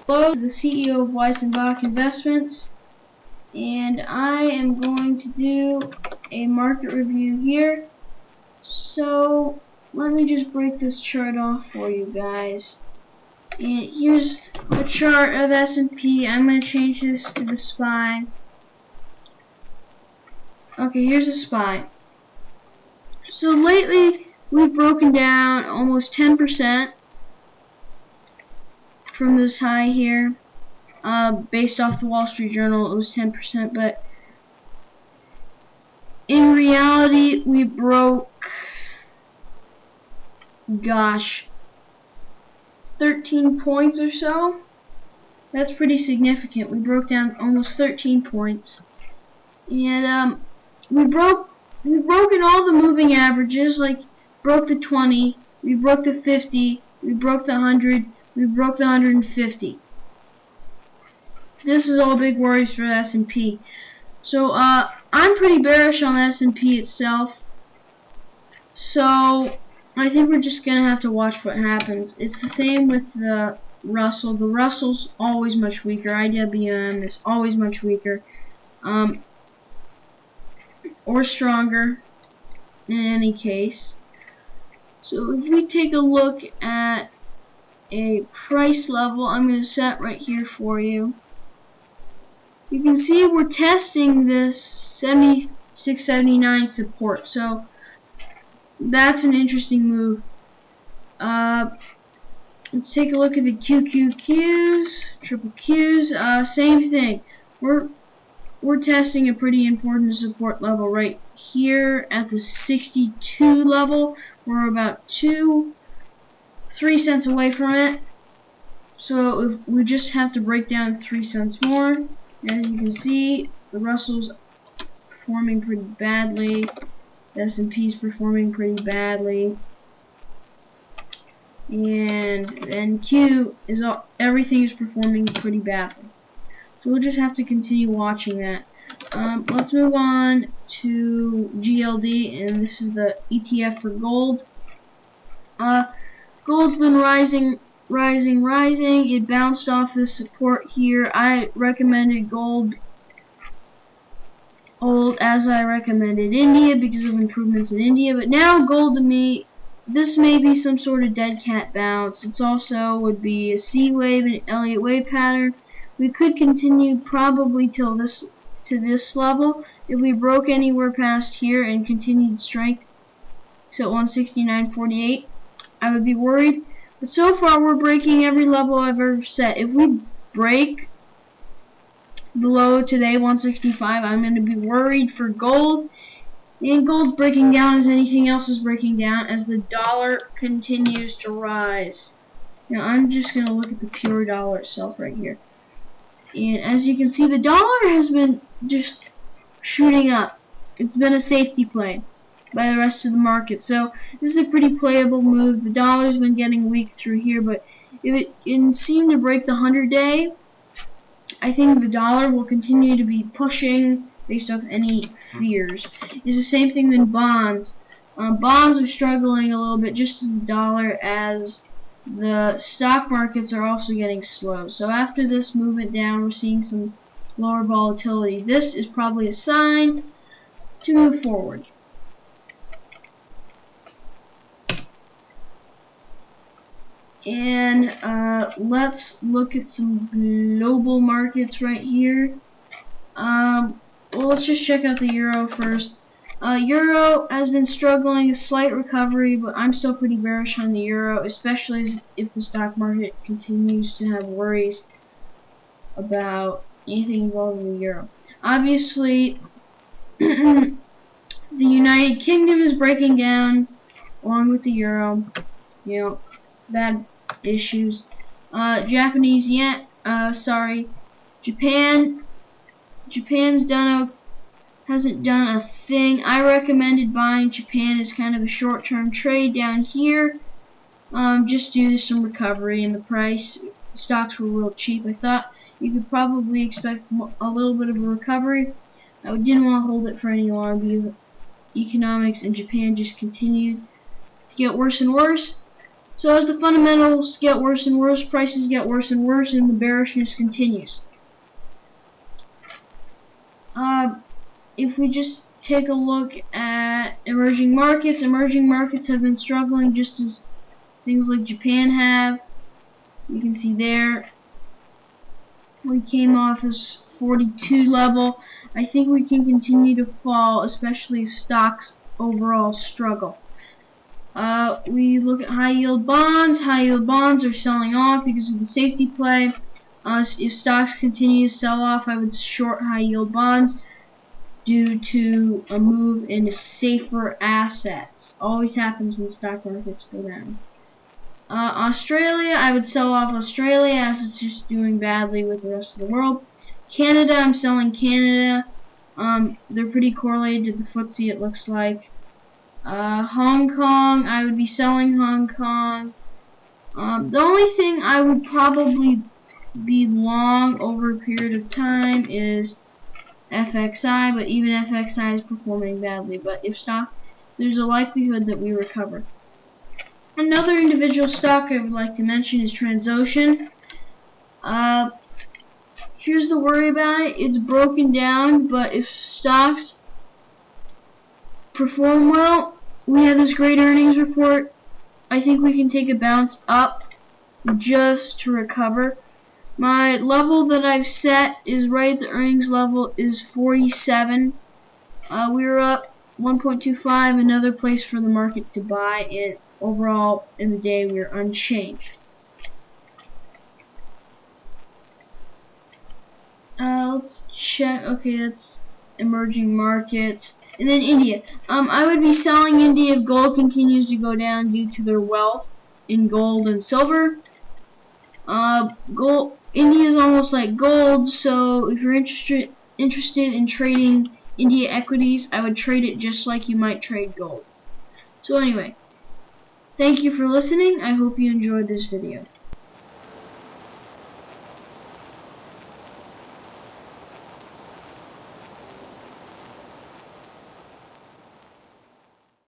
Hello, the CEO of Weisenbach Investments, and I am going to do a market review here. So let me just break this chart off for you guys. And here's a chart of S&P. I'm going to change this to the SPY. Okay, here's a SPY. So lately we've broken down almost 10% from this high here. Based off the Wall Street Journal, it was 10%, but in reality, we broke, 13 points or so. That's pretty significant. We broke down almost 13 points, and we've broken all the moving averages. Like broke the 20, we broke the 50, we broke the 100, we broke the 150. This is all big worries for the S&P. So I'm pretty bearish on the S&P itself. So I think we're just gonna have to watch what happens. It's the same with the Russell. The Russell's always much weaker. IWM is always much weaker, or stronger in any case. So if we take a look at a price level, I'm gonna set right here for you. You can see we're testing this 76.79 support, so that's an interesting move. Let's take a look at the QQQs, triple Qs. Same thing. We're testing a pretty important support level right here at the 62 level. We're about 3 cents away from it. So if we just have to break down 3 cents more. As you can see, the Russell's performing pretty badly. The S&P's performing pretty badly. And then Q is everything is performing pretty badly. So we'll just have to continue watching that. Let's move on to GLD, and this is the ETF for gold. Gold's been rising. It bounced off this support here. I recommended gold as I recommended India because of improvements in India, but now gold to me, this may be some sort of dead cat bounce. It's also would be a C wave and Elliott wave pattern. We could continue probably till this level. If we broke anywhere past here and continued strength to 169.48, I would be worried. But so far, we're breaking every level I've ever set. If we break the low today, 165, I'm going to be worried for gold. And gold's breaking down as anything else is breaking down as the dollar continues to rise. Now, I'm just going to look at the pure dollar itself right here. And as you can see, the dollar has been just shooting up. It's been a safety play by the rest of the market. So this is a pretty playable move. The dollar's been getting weak through here, but if it can seem to break the 100-day, I think the dollar will continue to be pushing based off any fears. It's the same thing with bonds. Bonds are struggling a little bit just as the dollar, as the stock markets are also getting slow. So after this movement down, we're seeing some lower volatility. This is probably a sign to move forward. And let's look at some global markets right here. Well, let's just check out the euro first. Euro has been struggling, a slight recovery, but I'm still pretty bearish on the euro, especially if the stock market continues to have worries about anything involving the euro. Obviously, the United Kingdom is breaking down along with the euro. You know, bad issues. Japanese yen. Japan's hasn't done a thing. I recommended buying Japan as kind of a short-term trade down here, just due to some recovery in the price. Stocks were real cheap. I thought you could probably expect a little bit of a recovery. I didn't want to hold it for any long because economics in Japan just continued to get worse and worse. So as the fundamentals get worse and worse, prices get worse and worse, and the bearishness continues. If we just take a look at emerging markets have been struggling just as things like Japan have. You can see there we came off this 42 level. I think we can continue to fall, especially if stocks overall struggle. We look at high yield bonds. High yield bonds are selling off because of the safety play. If stocks continue to sell off, I would short high yield bonds due to a move into safer assets. Always happens when stock markets go down. Australia, I would sell off Australia as it's just doing badly with the rest of the world. Canada, I'm selling Canada. They're pretty correlated to the FTSE, it looks like. Hong Kong, I would be selling Hong Kong. The only thing I would probably be long over a period of time is FXI, but even FXI is performing badly. But if stock, there's a likelihood that we recover. Another individual stock I would like to mention is Transocean. Here's the worry about it. It's broken down, but if stocks perform well, we have this great earnings report. I think we can take a bounce up just to recover. My level that I've set is right at the earnings level is 47. We were up 1.25, another place for the market to buy, and overall in the day we are unchanged. Let's check. Okay, that's emerging markets. And then India. I would be selling India if gold continues to go down due to their wealth in gold and silver. India is almost like gold, so if you're interested in trading India equities, I would trade it just like you might trade gold. So anyway, thank you for listening. I hope you enjoyed this video.